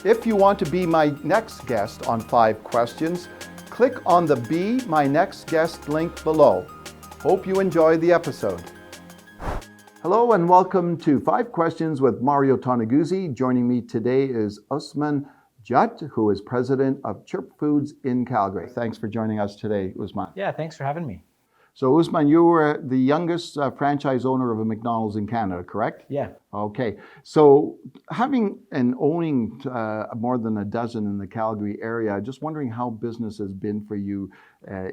If you want to be my next guest on 5 Questions, click on the Be My Next Guest link below. Hope you enjoy the episode. Hello and welcome to 5 Questions with Mario Toneguzzi. Joining me today is Usman Jutt, who is president of Chirp Foods in Calgary. Thanks for joining us today, Usman. Yeah, thanks for having me. So Usman, you were the youngest franchise owner of a McDonald's in Canada, correct? Yeah. Okay. So having and owning more than a dozen in the Calgary area, just wondering how business has been for you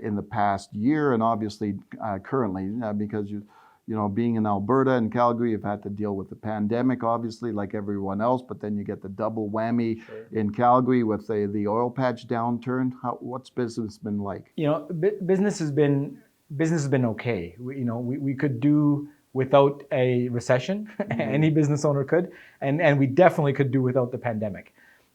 in the past year and obviously currently, because you know, being in Alberta and Calgary, you've had to deal with the pandemic, obviously, like everyone else, but then you get the double whammy in Calgary with the oil patch downturn. What's business been like? You know, business has been okay. We could do without a recession. Any business owner could, and we definitely could do without the pandemic.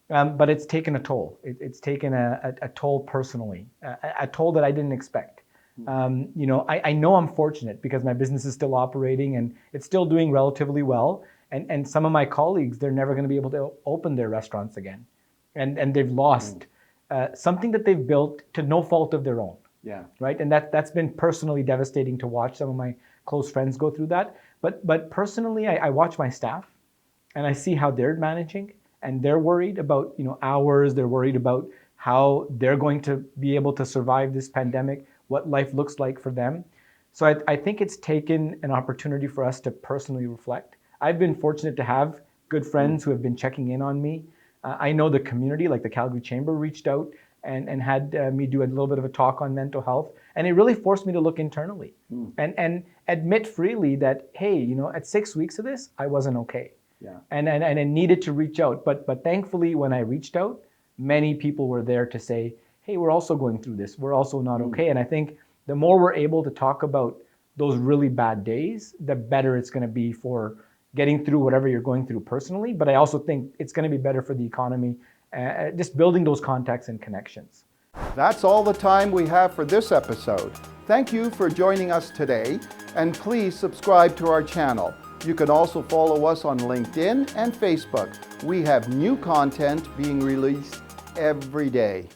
But it's taken a toll. It's taken a toll personally, a toll that I didn't expect. I know I'm fortunate because my business is still operating and it's still doing relatively well. And some of my colleagues, they're never going to be able to open their restaurants again. And they've lost something that they've built to no fault of their own. Yeah. Right. And that's been personally devastating to watch some of my close friends go through that. But personally, I watch my staff and I see how they're managing and they're worried about, hours. They're worried about how they're going to be able to survive this pandemic, what life looks like for them. So I think it's taken an opportunity for us to personally reflect. I've been fortunate to have good friends who have been checking in on me. I know the community, like the Calgary Chamber, reached out and had me do a little bit of a talk on mental health. And it really forced me to look internally and admit freely that, hey, at 6 weeks of this, I wasn't okay. Yeah. And I needed to reach out. But thankfully, when I reached out, many people were there to say, hey, we're also going through this. We're also not okay. And I think the more we're able to talk about those really bad days, the better it's going to be for getting through whatever you're going through personally. But I also think it's going to be better for the economy, just building those contacts and connections. That's all the time we have for this episode. Thank you for joining us today, and please subscribe to our channel. You can also follow us on LinkedIn and Facebook. We have new content being released every day.